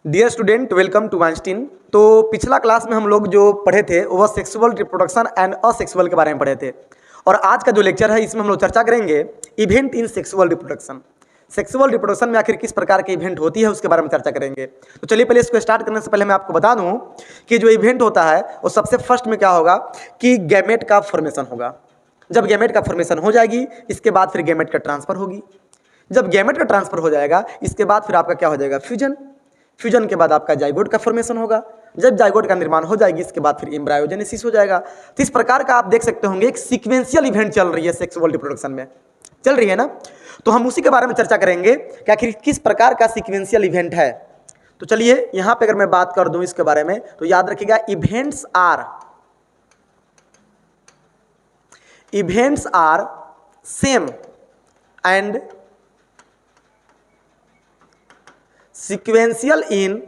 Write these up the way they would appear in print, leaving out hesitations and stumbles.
Dear student, welcome to वाइंस्टीन। तो पिछला क्लास में हम लोग जो पढ़े थे वह सेक्सुअल रिप्रोडक्शन एंड असेक्सुअल के बारे में पढ़े थे, और आज का जो लेक्चर है इसमें हम लोग चर्चा करेंगे event in sexual reproduction. Sexual reproduction में आखिर किस प्रकार के इवेंट होती है उसके बारे में चर्चा करेंगे। तो चलिए पहले इसको स्टार्ट करने से पहले मैं आपको बता दूं कि जो इवेंट होता है वो सबसे फर्स्ट में क्या होगा कि गैमेट का फॉर्मेशन होगा। जब गैमेट का फॉर्मेशन हो जाएगी इसके बाद फिर गैमेट का ट्रांसफर होगी। जब गैमेट का ट्रांसफर हो जाएगा इसके बाद फिर आपका क्या हो जाएगा, फ्यूजन। फ्यूजन के बाद आपका जाइगोट का फॉर्मेशन होगा। जब जाइगोट का निर्माण हो जाएगी इसके बाद फिर एम्ब्रायोजेनेसिस हो जाएगा। तो इस प्रकार का आप देख सकते होंगे एक सीक्वेंशियल इवेंट चल रही है सेक्सुअल रिप्रोडक्शन में, चल रही है ना। तो हम उसी के बारे में चर्चा करेंगे कि आखिर किस प्रकार का सीक्वेंशियल इवेंट है। तो चलिए यहाँ पे अगर मैं बात कर दूं इसके बारे में तो याद रखिएगा events are same and sequential in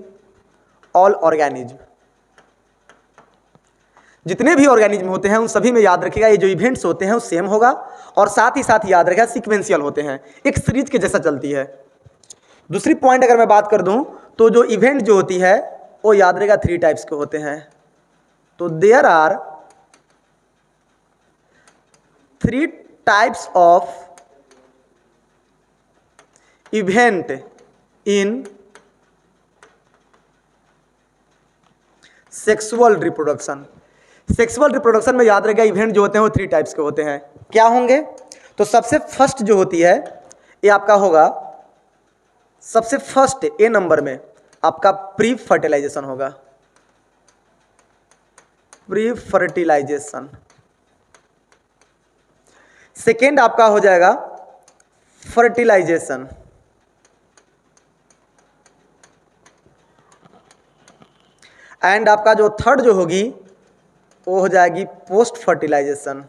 all organism. जितने भी ऑर्गेनिज्म होते हैं उन सभी में याद रखिएगा ये जो इवेंट्स होते हैं वो सेम होगा, और साथ ही साथ याद रखिएगा सीक्वेंशियल होते हैं, एक सीरीज के जैसा चलती है। दूसरी पॉइंट अगर मैं बात कर दूं तो जो इवेंट जो होती है वो याद रखिएगा 3 टाइप्स के होते हैं। तो there are 3 types of event in sexual reproduction. Sexual reproduction में याद रखिएगा इवेंट जो होते हैं वो 3 टाइप्स के होते हैं। क्या होंगे? तो सबसे फर्स्ट जो होती है ये आपका होगा, सबसे फर्स्ट ए नंबर में आपका प्री फर्टिलाइजेशन होगा। Pre fertilization. सेकेंड आपका हो जाएगा फर्टिलाइजेशन। एंड आपका जो थर्ड जो होगी वो हो जाएगी पोस्ट फर्टिलाइजेशन।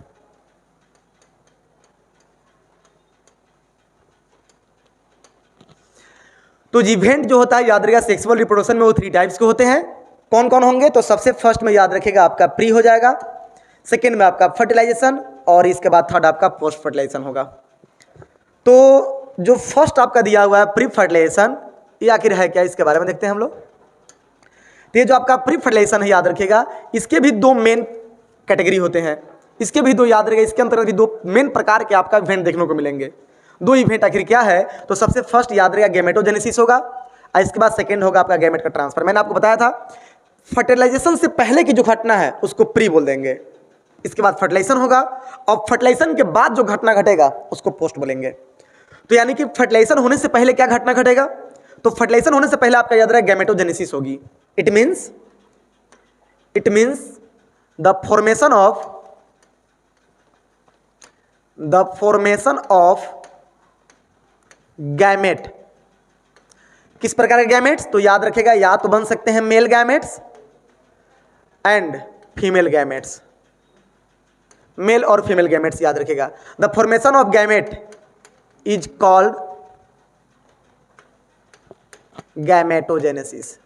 तो इवेंट जो होता है याद रखिएगा सेक्सुअल रिप्रोडक्शन में वो 3 टाइप्स के होते हैं। कौन कौन होंगे? तो सबसे फर्स्ट में याद रखिएगा आपका प्री हो जाएगा, सेकेंड में आपका फर्टिलाइजेशन, और इसके बाद थर्ड आपका पोस्ट फर्टिलाइजेशन होगा। तो जो फर्स्ट आपका दिया हुआ है प्री फर्टिलाइजेशन, ये आखिर है क्या, इसके बारे में देखते हैं हम लोग। तो ये जो आपका प्री फर्टिलाइजेशन है याद रखिएगा इसके भी 2 मेन कैटेगरी होते हैं। इसके भी 2 याद रखिएगा, इसके अंतर्गत भी 2 मेन प्रकार के आपका इवेंट देखने को मिलेंगे। 2 इवेंट आखिर क्या है? तो सबसे फर्स्ट याद रखिएगा गैमेटोजेनेसिस होगा, और इसके बाद सेकेंड होगा आपका गैमेट का ट्रांसफर। मैंने आपको बताया था फर्टिलाइजेशन से पहले की जो घटना है उसको प्री बोल देंगे, इसके बाद फर्टिलाइजेशन होगा, और फर्टिलाइजेशन के बाद जो घटना घटेगा उसको पोस्ट बोलेंगे। तो यानी कि फर्टिलाइजेशन होने से पहले क्या घटना घटेगा? तो फर्टिलाइजेशन होने से पहले आपका याद रखिएगा गैमेटोजेनेसिस होगी। It means the formation of gamete. किस प्रकार के गैमेट्स? तो याद रखिएगा या तो बन सकते हैं male gametes and female gametes. Male और फीमेल गैमेट्स याद रखिएगा। The formation of gamete is called gametogenesis.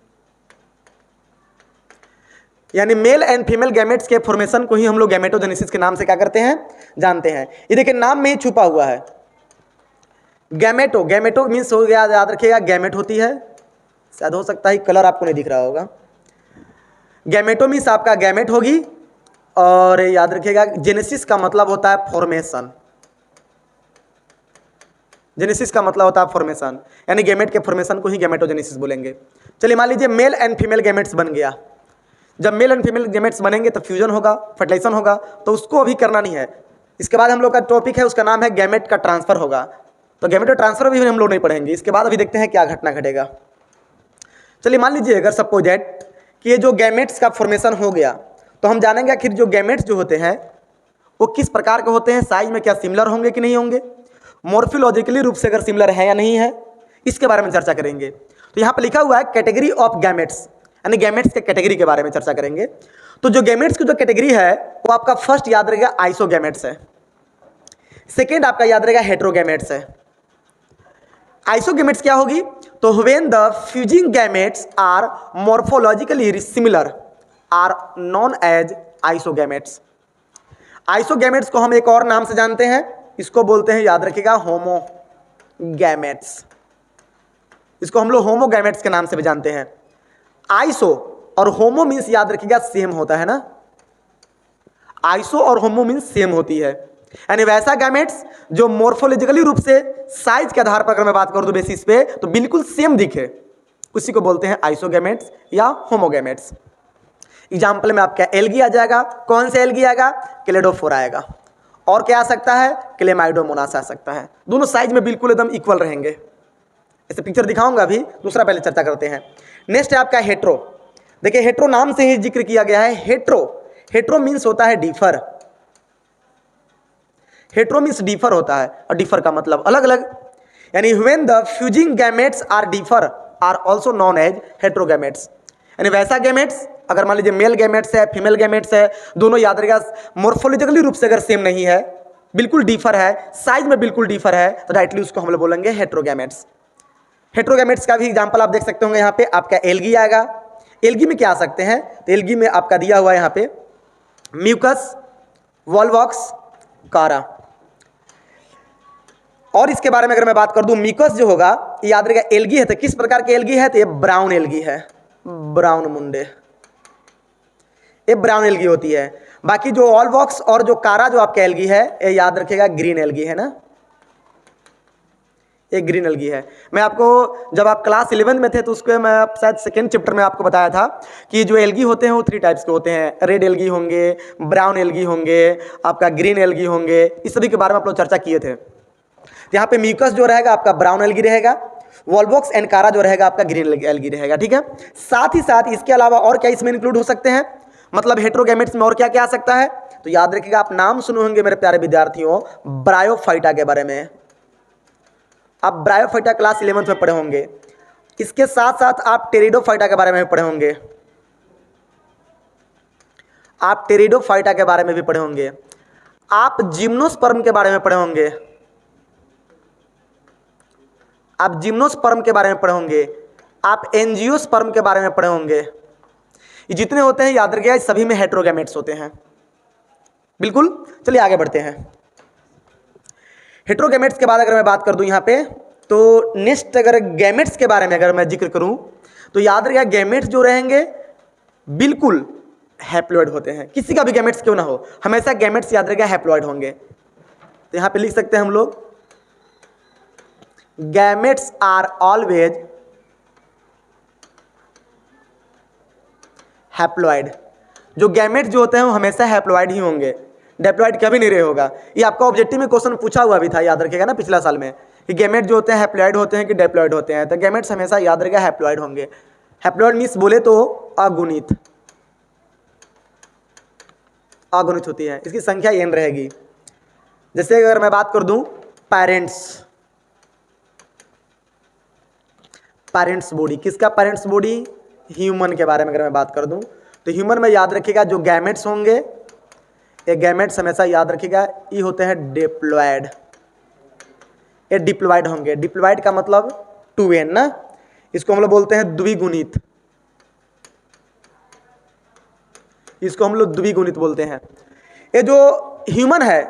यानी मेल एंड फीमेल गैमेट्स के फॉर्मेशन को ही हम लोग गैमेटोजेनेसिस के नाम से क्या करते हैं, जानते हैं। ये देखिए नाम में ही छुपा हुआ है गैमेटो मीन्स हो गया, याद रखिएगा गैमेट होती है, शायद हो सकता है कलर आपको नहीं दिख रहा होगा। गैमेटो मीन्स आपका गैमेट होगी, और याद रखिएगा जेनेसिस का मतलब होता है फॉर्मेशन। जेनेसिस का मतलब होता है फॉर्मेशन, यानी गैमेट के फॉर्मेशन को ही गैमेटोजेनेसिस बोलेंगे। चलिए मान लीजिए मेल एंड फीमेल गैमेट्स बन गया। जब मेल एंड फीमेल गैमेट्स बनेंगे तो फ्यूजन होगा, फर्टिलाइजेशन होगा, तो उसको अभी करना नहीं है। इसके बाद हम लोग का टॉपिक है, उसका नाम है गैमेट का ट्रांसफर होगा। तो गैमेट का ट्रांसफर भी हम लोग नहीं पढ़ेंगे। इसके बाद अभी देखते हैं क्या घटना घटेगा। चलिए मान लीजिए अगर सपोज दैट कि ये जो गैमेट्स का फॉर्मेशन हो गया तो हम जानेंगे आखिर जो गैमेट्स जो होते हैं वो किस प्रकार के होते हैं, साइज में क्या सिमिलर होंगे कि नहीं होंगे, मॉर्फोलॉजिकली रूप से अगर सिमिलर है या नहीं है, इसके बारे में चर्चा करेंगे। तो यहाँ पर लिखा हुआ है कैटेगरी ऑफ गैमेट्स, यानी गैमेट्स के कैटेगरी के बारे में चर्चा करेंगे। तो जो गैमेट्स की जो कैटेगरी है वो आपका फर्स्ट याद रहेगा आइसोगैमेट्स है, सेकेंड आपका याद रहेगा हेटेरोगैमेट्स है। आइसोगैमेट्स क्या होगी? तो when the fusing gametes are morphologically similar are known as isogametes. Isogametes को हम एक और नाम से जानते हैं, इसको बोलते हैं, याद रखिएगा, होमोगैमेट्स। इसको हम लोग होमोगैमेट्स के नाम से भी जानते हैं। आइसो और होमो मीन्स याद रखिएगा सेम होता है ना, आइसो और होमो मीन्स सेम होती है, यानी वैसा गैमेट्स जो मोर्फोलॉजिकली रूप से साइज के आधार पर अगर मैं बात करूं तो बेसिस पे तो बिल्कुल सेम दिखे, उसी को बोलते हैं आइसोगैमेट्स या होमोगैमेट्स। एग्जाम्पल में आपका एल्गी आ जाएगा, कौन से एल्गी आएगा, क्लेडोफोर आएगा, और क्या आ सकता है, क्लेमाइडोमोनास आ सकता है, दोनों साइज में बिल्कुल एकदम इक्वल रहेंगे। ऐसे पिक्चर दिखाऊंगा अभी, दूसरा पहले चर्चा करते हैं। नेक्स्ट है आपका हेट्रो। देखिए हेट्रो नाम से ही जिक्र किया गया है, हेट्रो, हेट्रो मीन्स होता है डिफर, हेट्रो मीन्स डिफर होता है, और डिफर का मतलब अलग अलग, यानी when the fusing gametes are differ are also known as heterogametes, यानी वैसा गैमेट्स अगर मान लीजिए मेल गैमेट्स है फीमेल गैमेट्स है, दोनों याद रखिएगा मोर्फोलॉजिकली रूप से अगर सेम नहीं है, बिल्कुल डिफर है, साइज में बिल्कुल डिफर है, तो डायरेक्टली उसको हम लोग बोलेंगे हेट्रोगैमेट्स। हेट्रोगैमेट्स का भी एग्जांपल आप देख सकते होंगे, यहाँ पे आपका एल्गी आएगा। एल्गी में क्या आ सकते हैं, तो एल्गी में आपका दिया हुआ है यहाँ पे म्यूकस, वॉल्वॉक्स, कारा। और इसके बारे में अगर मैं बात कर दूं, म्यूकस जो होगा याद रखिएगा एल्गी है, तो किस प्रकार की एल्गी है, तो ये ब्राउन एल्गी है, ब्राउन मुंडे, ये ब्राउन एल्गी होती है। बाकी जो वॉल्वॉक्स और जो कारा जो आपका एल्गी है, ये याद रखिएगा ग्रीन एल्गी है ना, एक ग्रीन एल्गी है। मैं आपको जब आप क्लास 11 में थे तो उसको मैं शायद सेकेंड चैप्टर में आपको बताया था कि जो एल्गी होते हैं वो 3 टाइप्स के होते हैं, रेड एल्गी होंगे, ब्राउन एल्गी होंगे, आपका ग्रीन एल्गी होंगे, इस सभी के बारे में आप लोग चर्चा किए थे। यहाँ पे म्यूकस जो रहेगा आपका ब्राउन एल्गी रहेगा, वॉल्वॉक्स एंड कारा जो रहेगा आपका ग्रीन एल्गी रहेगा, ठीक है। साथ ही साथ इसके अलावा और क्या इसमें इंक्लूड हो सकते हैं, मतलब हेट्रोगैमेट्स में और क्या क्या आ सकता है, तो याद रखिएगा आप नाम सुने होंगे मेरे प्यारे विद्यार्थियों ब्रायोफाइटा के बारे में, आप ब्रायोफाइटा क्लास 11 में पढ़े होंगे। इसके साथ साथ आप टेरिडोफाइटा के बारे में भी पढ़े होंगे, आप टेरिडोफाइटा के बारे में भी पढ़े होंगे, आप जिम्नोस्पर्म के बारे में पढ़े होंगे, आप जिम्नोस्पर्म के बारे में पढ़े होंगे, आप एंजियोस्पर्म के बारे में पढ़े होंगे। ये जितने होते हैं याद रखिएगा सभी में हेट्रोगैमेट्स होते हैं, बिल्कुल। चलिए आगे बढ़ते हैं। हेट्रोगैमेट्स के बाद अगर मैं बात कर दूं यहाँ पे, तो नेक्स्ट अगर गैमेट्स के बारे में अगर मैं जिक्र करूं तो याद रखिएगा गैमेट्स जो रहेंगे बिल्कुल हैप्लॉइड होते हैं, किसी का भी गैमेट्स क्यों ना हो, हमेशा गैमेट्स याद रखिएगा हैप्लॉइड होंगे। तो यहाँ पे लिख सकते हैं हम लोग गैमेट्स आर ऑलवेज हैप्लॉइड, जो गैमेट्स जो होते हैं वो हमेशा हैप्लॉइड ही होंगे, डिप्लॉइड कभी नहीं रहे होगा। ये आपका ऑब्जेक्टिव में क्वेश्चन पूछा हुआ भी था, याद रखिएगा ना पिछला साल में, कि गैमेट जो होते हैं हैप्लॉइड होते हैं कि डिप्लॉइड होते हैं, तो गैमेट्स हमेशा याद रखिएगा हैप्लॉइड होंगे। हैप्लॉइड मीन्स बोले तो अगुणित, अगुणित होती है, इसकी संख्या n रहेगी। जैसे अगर मैं बात कर दूं पेरेंट्स, पेरेंट्स बॉडी, किसका पेरेंट्स बॉडी, ह्यूमन के बारे में अगर मैं बात कर दूं तो ह्यूमन में याद रखिएगा जो गैमेट्स होंगे, ये गैमेट्स हमेशा याद रखिएगा ये होते हैं डिप्लॉयड, ये डिप्लॉयड होंगे। डिप्लॉयड का मतलब 2n ना, इसको हम लोग बोलते हैं द्विगुणित, इसको हम लोग द्विगुणित बोलते हैं। ये जो ह्यूमन है,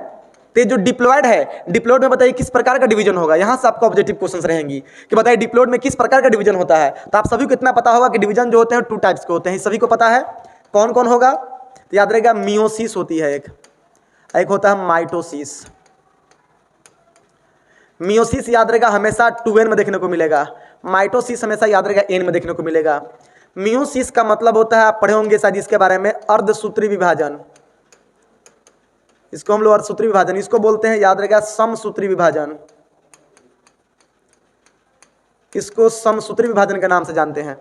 तो जो डिप्लॉयड है, डिप्लॉयड में बताइए किस प्रकार का डिवीजन होगा, यहां से आपका ऑब्जेक्टिव क्वेश्चंस रहेंगी कि बताइए डिप्लॉयड में किस प्रकार का डिवीजन होता है। तो आप सभी को इतना पता होगा कि डिवीजन जो होते हैं 2 टाइप्स के होते हैं, सभी को पता है। कौन कौन होगा, तो याद रहेगा मियोसिस होती है एक होता है माइटोसिस। मियोसिस याद रहेगा हमेशा 2n में देखने को मिलेगा, माइटोसिस हमेशा याद रहेगा n में देखने को मिलेगा। मियोसिस का मतलब होता है, आप पढ़े होंगे शायद इसके बारे में, अर्धसूत्री विभाजन, इसको हम लोग अर्धसूत्री विभाजन, इसको बोलते हैं याद रहेगा समसूत्री विभाजन, इसको समसूत्री विभाजन के नाम से जानते हैं।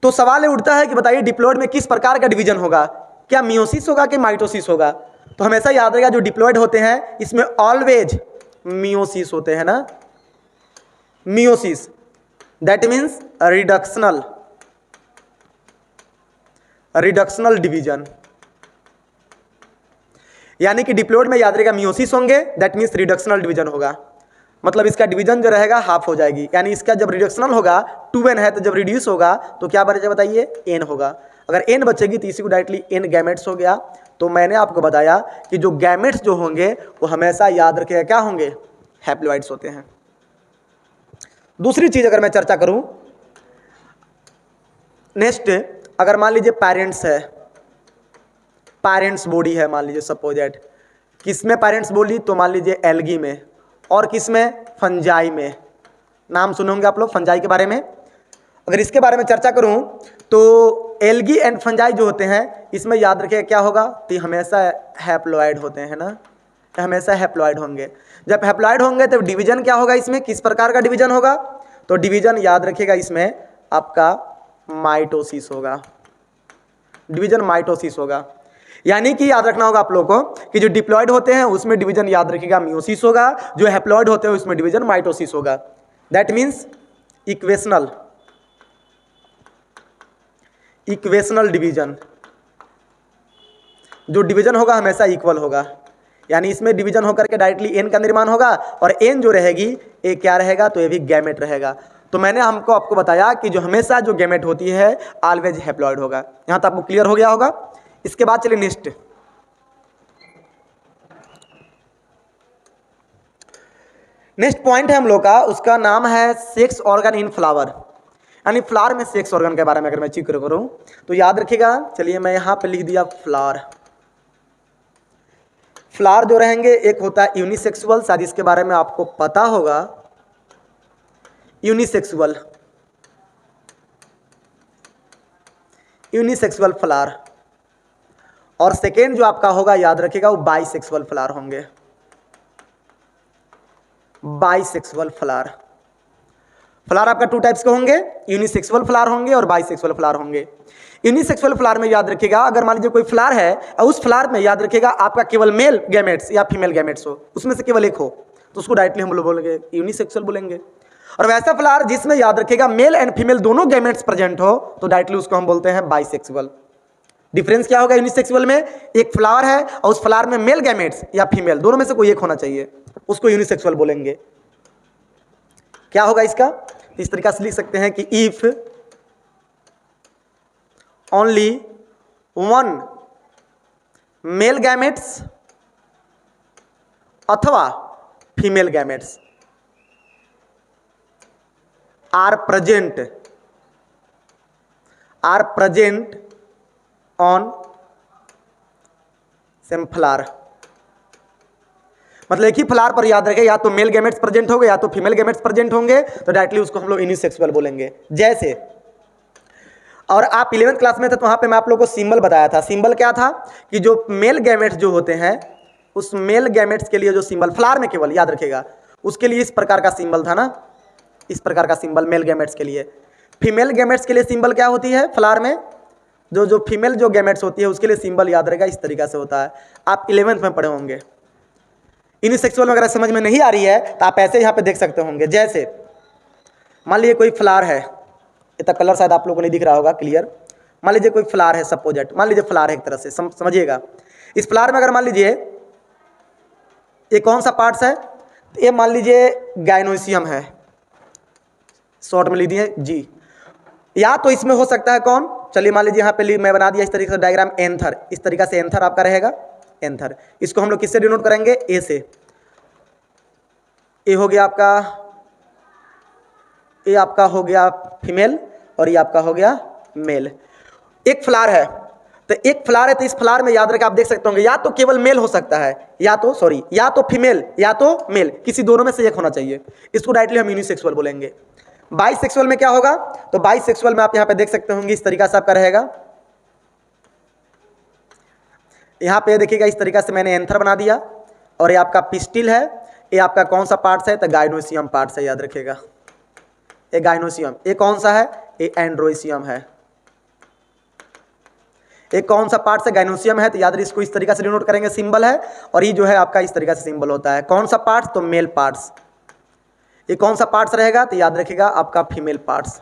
तो सवाल ये उठता है कि बताइए डिप्लॉयड में किस प्रकार का डिवीजन होगा, क्या मियोसिस होगा कि माइटोसिस होगा। तो हमेशा याद रहेगा जो डिप्लॉयड होते हैं इसमें ऑलवेज मियोसिस होते हैं ना, meiosis that means reductional, reductional division, यानी कि डिप्लॉयड में याद रहेगा मियोसिस होंगे, दैट मीन्स रिडक्शनल डिवीजन होगा, मतलब इसका डिवीजन जो रहेगा हाफ हो जाएगी, यानी इसका जब रिडक्शनल होगा 2n है, तो जब रिड्यूस होगा तो क्या बचेगा बताइए, n होगा। अगर n बचेगी तो इसी को डायरेक्टली n गैमेट्स हो गया। तो मैंने आपको बताया कि जो गैमेट्स जो होंगे वो हमेशा याद रखिएगा क्या होंगे, हैप्लॉइड्स होते हैं। दूसरी चीज अगर मैं चर्चा करूं, नेक्स्ट, अगर मान लीजिए पेरेंट्स है, पेरेंट्स बॉडी है, मान लीजिए सपोज दैट, किस में पेरेंट्स बॉडी, तो मान लीजिए एल्गी में, और किस में, फंजाई में। नाम सुने होंगे आप लोग फंजाई के बारे में। अगर इसके बारे में चर्चा करूं तो एल्गी एंड फंजाई जो होते हैं, इसमें याद रखिए क्या होगा, तो हमेशा हैप्लॉइड होते हैं ना, हमेशा हैप्लॉइड होंगे। जब हैप्लॉइड होंगे तो डिवीजन क्या होगा, इसमें किस प्रकार का डिवीजन होगा, तो डिवीजन याद रखिएगा इसमें आपका माइटोसिस होगा, डिवीजन माइटोसिस होगा। यानी कि याद रखना होगा आप लोगों को कि जो डिप्लॉयड होते हैं उसमें डिवीजन याद रखिएगा मियोसिस होगा, जो हैप्लॉइड होते हैं उसमें डिवीजन माइटोसिस होगा। That means equational, equational division, जो डिवीजन होगा हमेशा इक्वल होगा, यानी इसमें डिवीजन होकर के डायरेक्टली एन का निर्माण होगा, और एन जो रहेगी ये क्या रहेगा, तो ये भी गैमेट रहेगा। तो मैंने आपको बताया कि जो हमेशा जो गैमेट होती है ऑलवेज हैप्लॉइड होगा। यहां तक आपको क्लियर हो गया होगा। इसके बाद चलिए नेक्स्ट, नेक्स्ट पॉइंट है हम लोग का, उसका नाम है सेक्स ऑर्गन इन फ्लावर, यानी फ्लावर में सेक्स ऑर्गन के बारे में अगर मैं जिक्र करूं तो याद रखिएगा। चलिए मैं यहां पे लिख दिया फ्लावर। फ्लावर जो रहेंगे, एक होता है यूनिसेक्सुअल, शायद इसके बारे में आपको पता होगा, यूनिसेक्सुअल, यूनिसेक्सुअल फ्लावर। और सेकेंड जो आपका होगा याद रखिएगा वो बाइसेक्सुअल फ्लावर होंगे, बाइसेक्सुअल फ्लावर। फ्लावर आपका टू टाइप्स के होंगे, यूनिसेक्सुअल फ्लावर होंगे और बाइसेक्सुअल फ्लावर होंगे। यूनिसेक्सुअल फ्लावर में याद रखिएगा, अगर मान लीजिए कोई फ्लावर है और उस फ्लावर में याद रखिएगा आपका केवल मेल गैमेट्स या फीमेल गैमेट्स हो, उसमें से केवल एक हो, तो उसको डायरेक्टली हम लोग बोलेंगे यूनिसेक्सुअल बोलेंगे। और वैसा फ्लावर जिसमें याद रखिएगा मेल एंड फीमेल दोनों गैमेट्स प्रेजेंट हो, तो डायरेक्टली उसको हम बोलते हैं बाइसेक्सुअल। डिफरेंस क्या होगा यूनिसेक्सुअल में, एक फ्लावर है और उस फ्लावर में मेल गैमेट्स या फीमेल दोनों में से कोई एक होना चाहिए, उसको यूनिसेक्सुअल बोलेंगे। क्या होगा इसका, इस तरीका से लिख सकते हैं कि if only one male gametes अथवा female gametes are present on same flower, मतलब एक ही फ्लावर पर याद रखें या तो मेल गैमेट्स प्रेजेंट होंगे या तो फीमेल गैमेट्स प्रेजेंट होंगे, तो डायरेक्टली उसको हम लोग यूनिसेक्सुअल बोलेंगे। जैसे, और आप 11th क्लास में थे तो वहां पे मैं आप लोगों को सिंबल बताया था। सिंबल क्या था कि जो मेल गैमेट्स जो होते हैं उस मेल गैमेट्स के लिए जो सिंबल फ्लावर में केवल याद रखेगा उसके लिए इस प्रकार का सिंबल था ना, इस प्रकार का सिंबल मेल गैमेट्स के लिए। फीमेल गैमेट्स के लिए सिंबल क्या होती है फ्लावर में, जो फीमेल जो गैमेट्स होती है उसके लिए सिंबल याद रहेगा इस तरीका से होता है। आप 11th में पढ़े होंगे। यूनिसेक्सुअल वगैरह समझ में नहीं आ रही है तो आप ऐसे यहाँ पे देख सकते होंगे। जैसे मान लीजिए कोई फ्लावर है, इतना कलर शायद आप लोगों को नहीं दिख रहा होगा क्लियर। मान लीजिए कोई फ्लावर है, सपोजेट मान लीजिए फ्लावर है, एक तरह से समझिएगा। इस फ्लावर में अगर मान लीजिए ये कौन सा पार्ट्स है, तो ये मान लीजिए गाइनोसियम है, शॉर्ट में लिख दिए जी। या तो इसमें हो सकता है कौन, चलिए मान लीजिए यहाँ पे मैं बना दिया इस तरीके से डायग्राम एंथर, इस तरीका से एंथर आपका रहेगा एंथर। इसको हम लोग किससे डिनोट करेंगे, ए से। ए हो गया आपका, ये आपका हो गया फीमेल और ये आपका हो गया मेल। एक फ्लावर है तो एक फ्लावर है, तो इस फ्लावर में याद रखें आप देख सकते होंगे या तो केवल मेल हो सकता है या तो या तो फीमेल या तो मेल, किसी दोनों में से एक होना चाहिए। इसको डायरेक्टली हम यूनिसेक्सुअल बोलेंगे। बाइसेक्सुअल में क्या होगा, तो बाइसेक्सुअल में आप यहां पे देख सकते होंगे इस तरीका से आपका रहेगा। यहां पे देखिएगा इस तरीका से मैंने एंथर बना दिया और ये आपका पिस्टिल है, ये आपका कौन सा पार्ट्स है, तो गाइनोसियम पार्ट्स है, याद रखिएगा ये गाइनोसियम। ये कौन सा है, ये एंड्रोसियम है। एक कौन सा पार्ट है, गाइनोसियम है, तो याद रखिए इसको इस तरीका से डिनोट करेंगे, सिंबल है। और ये जो है आपका इस तरीका से सिंबल होता है। कौन सा पार्ट्स, तो मेल पार्ट्स। ये कौन सा पार्ट्स रहेगा, तो याद रखिएगा आपका फीमेल पार्ट्स,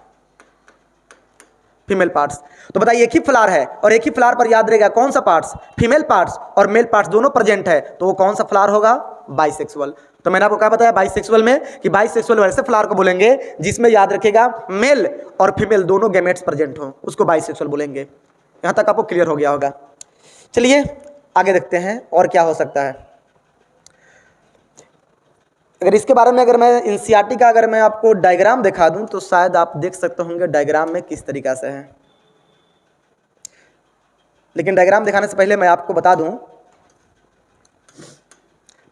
फीमेल पार्ट्स। तो बताइए एक ही फ्लावर है और एक ही फ्लावर पर याद रहेगा कौन सा पार्ट्स, फीमेल पार्ट्स और मेल पार्ट्स दोनों प्रेजेंट है, तो वो कौन सा फ्लावर होगा, बाइसेक्सुअल। तो मैंने आपको क्या बताया बाइसेक्सुअल में कि बाइसेक्सुअल वैसे फ्लावर को बोलेंगे जिसमें याद रखिएगा मेल और फीमेल दोनों गैमेट्स प्रेजेंट हो, उसको बाइसेक्सुअल बोलेंगे। यहां तक आपको क्लियर हो गया होगा। चलिए आगे देखते हैं और क्या हो सकता है। अगर इसके बारे में अगर मैं एनसीईआरटी का अगर मैं आपको डायग्राम दिखा दूं तो शायद आप देख सकते होंगे डायग्राम में किस तरीका से है। लेकिन डायग्राम दिखाने से पहले मैं आपको बता दूं,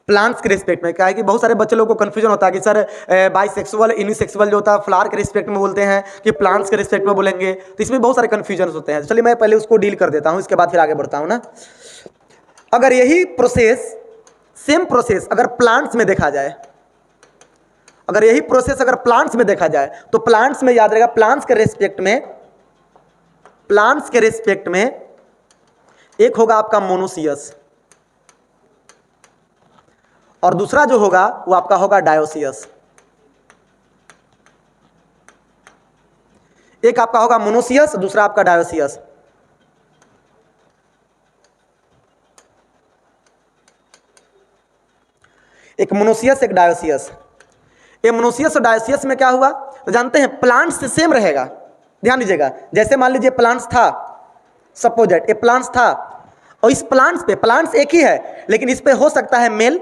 प्लांट्स के रिस्पेक्ट में क्या है कि बहुत सारे बच्चे लोगों को कंफ्यूजन होता है कि सर बाइसेक्सुअल यूनिसेक्सुअल जो होता है फ्लावर के रिस्पेक्ट में बोलते हैं कि प्लांट्स के रिस्पेक्ट में बोलेंगे, तो इसमें बहुत सारे कंफ्यूजन होते हैं। चलिए मैं पहले उसको डील कर देता हूं, इसके बाद फिर आगे बढ़ता हूं ना। अगर यही प्रोसेस, सेम प्रोसेस अगर प्लांट्स में देखा जाए, अगर यही प्रोसेस अगर प्लांट्स में देखा जाए, तो प्लांट्स में याद रहेगा, प्लांट्स के रिस्पेक्ट में, प्लांट्स के रिस्पेक्ट में एक होगा आपका मोनोसियस और दूसरा जो होगा वो आपका होगा डायोसियस। एक आपका होगा मोनोसियस, दूसरा आपका डायोसियस। एक मोनोसियस एक डायोसियस। ये मोनोसियस और डायोसियस में क्या हुआ तो जानते हैं, प्लांट्स से सेम रहेगा। ध्यान दीजिएगा, जैसे मान लीजिए प्लांट्स था, सपोजेट ये प्लांट्स था, और इस प्लांट्स पे, प्लांट्स एक ही है लेकिन इस पे हो सकता है मेल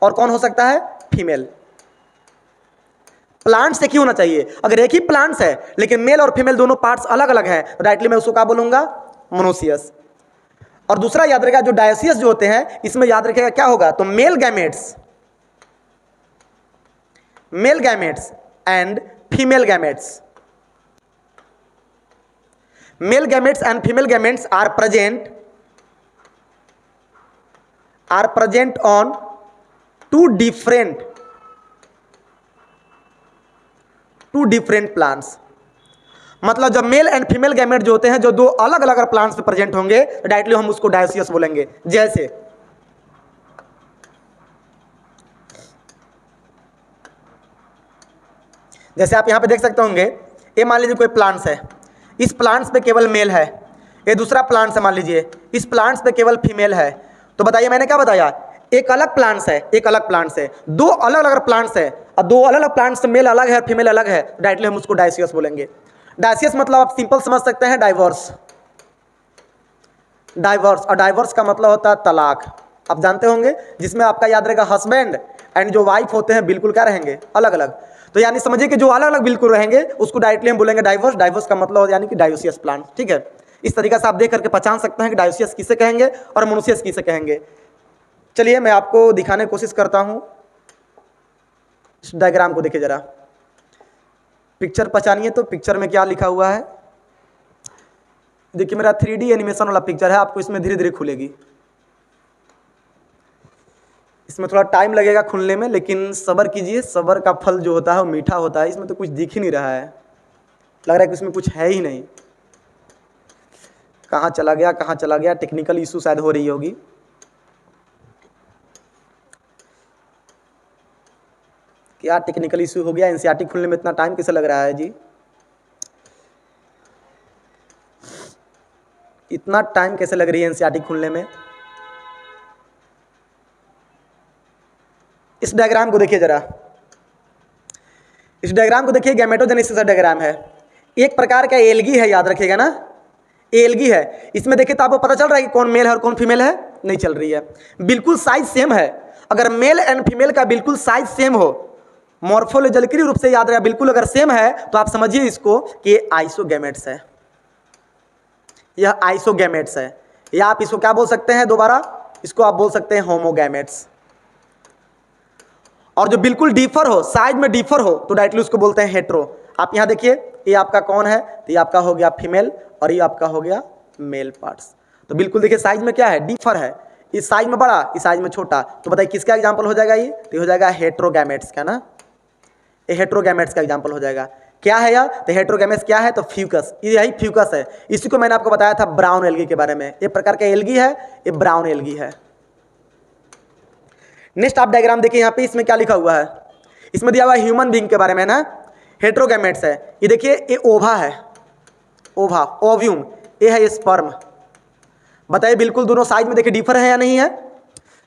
और कौन हो सकता है, फीमेल। प्लांट्स एक ही होना चाहिए। अगर एक ही प्लांट्स है लेकिन मेल और फीमेल दोनों पार्ट्स अलग अलग है, तो डायरेक्टली मैं उसको क्या बोलूंगा, मोनोसियस। और दूसरा याद रखेगा, जो डायोसियस जो होते हैं इसमें याद रखेगा क्या होगा, तो male gametes, male gametes and female gametes, male gametes and female gametes are present on two different plants. मतलब जब मेल एंड फीमेल गैमेट जो होते हैं, जो दो अलग अलग प्लांट्स पे प्रेजेंट होंगे, तो डायरेक्टली हम उसको डायोसियस बोलेंगे। जैसे आप यहां पे देख सकते होंगे, ये मान लीजिए कोई प्लांट्स है, इस प्लांट्स पे केवल मेल है, ये दूसरा प्लांट्स है मान लीजिए, इस प्लांट्स पे केवल फीमेल है। तो बताइए मैंने क्या बताया, एक अलग प्लांट्स है, एक अलग प्लांट्स है, दो अलग अलग प्लांट्स है, और दो अलग अलग प्लांट्स मेल अलग है और फीमेल अलग है, डायरेक्टली हम उसको डायोसियस बोलेंगे। डायोसियस मतलब आप सिंपल समझ सकते हैं, डाइवोर्स। डाइवोर्स, और डाइवोर्स का मतलब होता है तलाक, आप जानते होंगे, जिसमें आपका याद रहेगा हस्बैंड एंड जो वाइफ होते हैं बिल्कुल क्या रहेंगे, अलग अलग। तो यानी समझिए कि जो अलग अलग बिल्कुल रहेंगे उसको डायरेक्टली हम बोलेंगे डाइवोर्स। डाइवोर्स का मतलब यानी कि डायोसियस प्लांट। ठीक है, इस तरीके से आप देख करके पहचान सकते हैं कि डायोसियस किसे कहेंगे और मोनोसियस किसे कहेंगे। चलिए मैं आपको दिखाने की कोशिश करता हूं, इस डायग्राम को देखिए जरा, पिक्चर पहचानिए तो पिक्चर में क्या लिखा हुआ है। देखिए मेरा 3D एनिमेशन वाला पिक्चर है, आपको इसमें धीरे धीरे खुलेगी, इसमें थोड़ा टाइम लगेगा खुलने में, लेकिन सब्र कीजिए, सब्र का फल जो होता है वो मीठा होता है। इसमें तो कुछ दिख ही नहीं रहा है, लग रहा है कि इसमें कुछ है ही नहीं। कहाँ चला गया, कहाँ चला गया, टेक्निकल इशू शायद हो रही होगी। क्या टेक्निकल इशू हो गया, एनसीईआरटी खुलने में इतना टाइम कैसे लग रहा है जी, इतना टाइम कैसे लग रही है एनसीईआरटी खुलने में। इस डायग्राम को देखिए जरा, इस डायग्राम को देखिए, गैमेटोजेनेसिस का डायग्राम है। एक प्रकार का एल्गी है, याद रखिएगा ना, एल्गी है। इसमें देखिए तो आपको पता चल रहा है कि कौन मेल है और कौन फीमेल है, नहीं चल रही है। बिल्कुल साइज सेम है। अगर मेल एंड फीमेल का बिल्कुल साइज सेम हो, मॉर्फोलॉजिकली रूप से याद रहे, बिल्कुल अगर सेम है, तो आप समझिए इसको कि आइसोगैमेट्स है, यह आइसोगैमेट्स है। या आप इसको क्या बोल सकते हैं दोबारा, इसको आप बोल सकते हैं होमोगैमेट्स। और जो बिल्कुल डिफर हो, साइज में डिफर हो, तो डायरेक्टली उसको बोलते हैं हेट्रो। आप यहां देखिए, ये आपका कौन है, तो ये आपका हो गया फीमेल और ये आपका हो गया मेल पार्ट्स। तो बिल्कुल देखिए साइज में क्या है, डिफर है, इस साइज में बड़ा, इस साइज में छोटा। तो बताइए किसका एग्जांपल हो जाएगा ये, तो हो जाएगा हेट्रोगैमेट्स का ना, ये हेट्रोगैमेट्स का एग्जांपल हो जाएगा। क्या है यार, तो हेट्रोगैमेट्स क्या है, तो फ्यूकस, यही फ्यूकस है। इसी को मैंने आपको बताया था ब्राउन एल्गी के बारे में, ये प्रकार का एल्गी है, ये ब्राउन एल्गी है। नेक्स्ट आप डायग्राम देखिए, यहाँ पे इसमें क्या लिखा हुआ है, इसमें दिया हुआ है ह्यूमन बीइंग के बारे में ना, हेट्रोगैमेट्स है। ये देखिए, ये ओवा है, ओवा, ओव्यूम, ये है स्पर्म। बताइए बिल्कुल दोनों साइज में देखिए डिफर है या नहीं है।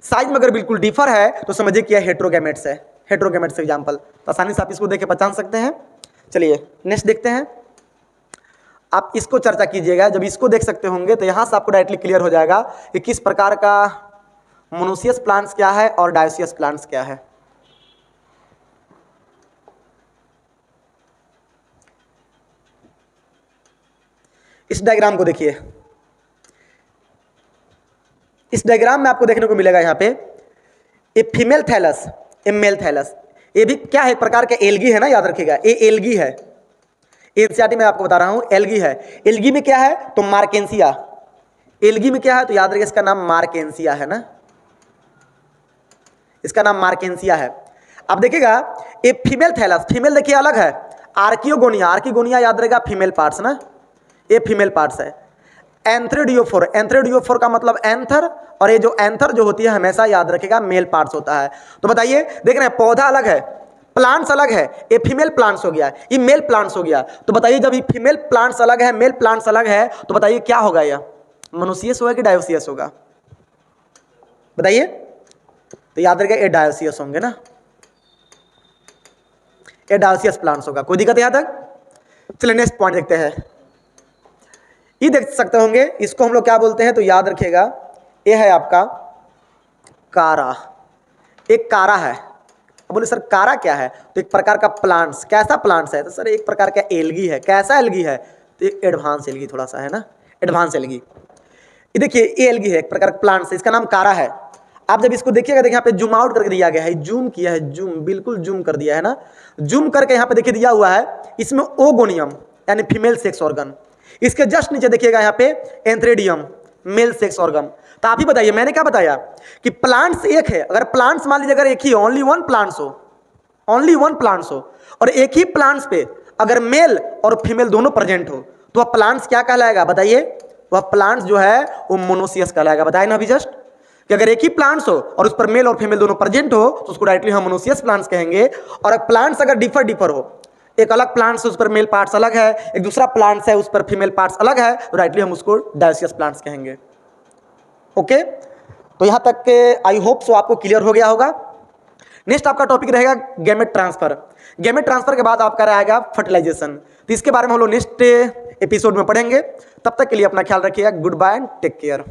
साइज में अगर बिल्कुल डिफर है तो समझिए कि यह हेट्रोगैमेट्स है, हेट्रोगैमेट्स एग्जांपल। तो आसानी से आप इसको देख के पहचान सकते हैं। चलिए नेक्स्ट देखते हैं, आप इसको चर्चा कीजिएगा। जब इसको देख सकते होंगे तो यहां से आपको डायरेक्टली क्लियर हो जाएगा कि किस प्रकार का मोनोसियस प्लांट्स क्या है और डायोसियस प्लांट्स क्या है। इस डायग्राम को देखिए, इस डायग्राम में आपको देखने को मिलेगा यहाँ पे a female thallus, a male thallus. ये भी क्या है, एक प्रकार का एल्गी है ना, याद रखिएगा ये एल्गी है। एनसीईआरटी में आपको बता रहा हूँ एल्गी है। एल्गी में क्या है तो मार्केंसिया। एल्गी में क्या है तो याद रखिए इसका नाम मार्केंसिया है ना, इसका नाम मार्केंसिया है। अब देखिएगा ये फीमेल थैलस, फीमेल देखिए अलग है। आर्कियोगोनिया, आर्कियोगोनिया याद रहेगा फीमेल पार्ट्स ना, ये फीमेल पार्ट्स है। एंथ्रोडियोफोर, एंथ्रोडियोफोर का मतलब एंथर, और ये जो एंथर जो होती है हमेशा याद रखेगा मेल पार्ट्स होता है। तो बताइए देख रहे हैं पौधा अलग है, प्लांट्स अलग है, ये फीमेल प्लांट्स हो गया, ये मेल प्लांट्स हो गया। तो बताइए जब ये फीमेल प्लांट्स अलग है, मेल प्लांट्स अलग है, तो बताइए क्या होगा, यह मोनोसियस होगा कि डायोसियस होगा, बताइए। तो याद रखिएगा ये डायोसियस होंगे ना, ये डायोसियस प्लांट्स होगा। कोई दिक्कत यहाँ तक? चलिए नेक्स्ट पॉइंट देखते हैं। ये देख सकते होंगे, इसको हम लोग क्या बोलते हैं तो याद रखिएगा ये है आपका कारा, एक कारा है। अब बोले सर कारा क्या है, तो एक प्रकार का प्लांट्स। कैसा प्लांट्स है तो सर एक प्रकार का एल्गी है। कैसा एल्गी है तो एक एडवांस एल्गी थोड़ा सा है ना, एडवांस एल्गी। ये देखिए ये एल्गी है, एक प्रकार का प्लांट्स है, इसका नाम कारा है। आप जब इसको देखिएगा, देखिए यहाँ पे जूम आउट करके दिया गया है, जूम किया है, जूम बिल्कुल जूम कर दिया है ना, जूम करके यहाँ पे देखिए दिया हुआ है इसमें ओगोनियम यानी फीमेल सेक्स ऑर्गन, इसके जस्ट नीचे देखिएगा यहाँ पे एंथ्रेडियम मेल सेक्स ऑर्गन। तो आप ही बताइए, मैंने क्या बताया कि प्लांट्स एक है, अगर प्लांट्स मान लीजिए अगर एक ही ओनली वन प्लांट्स हो, ओनली वन प्लांट्स हो, और एक ही प्लांट्स पे अगर मेल और फीमेल दोनों प्रेजेंट हो, तो वह प्लांट्स क्या कहलाएगा बताइए? वह प्लांट्स जो है वो मोनोसियस कहलाएगा। बताए ना अभी जस्ट कि अगर एक ही प्लांट्स हो और उस पर मेल और फीमेल दोनों प्रेजेंट हो तो उसको डायरेक्टली हम मोनोसियस प्लांट्स कहेंगे। और प्लांट्स अगर डिफर हो, एक अलग प्लांट्स है उस पर मेल पार्ट्स अलग है, एक दूसरा प्लांट्स है उस पर फीमेल पार्ट्स अलग है, तो डायरेक्टली हम उसको डायोसियस प्लांट्स कहेंगे। ओके, तो यहाँ तक के आई होप सो आपको क्लियर हो गया होगा। नेक्स्ट आपका टॉपिक रहेगा गैमेट ट्रांसफर। गैमेट ट्रांसफर के बाद आपका रहेगा फर्टिलाइजेशन। तो इसके बारे में हम लोग नेक्स्ट एपिसोड में पढ़ेंगे। तब तक के लिए अपना ख्याल रखिएगा। Good bye and take care.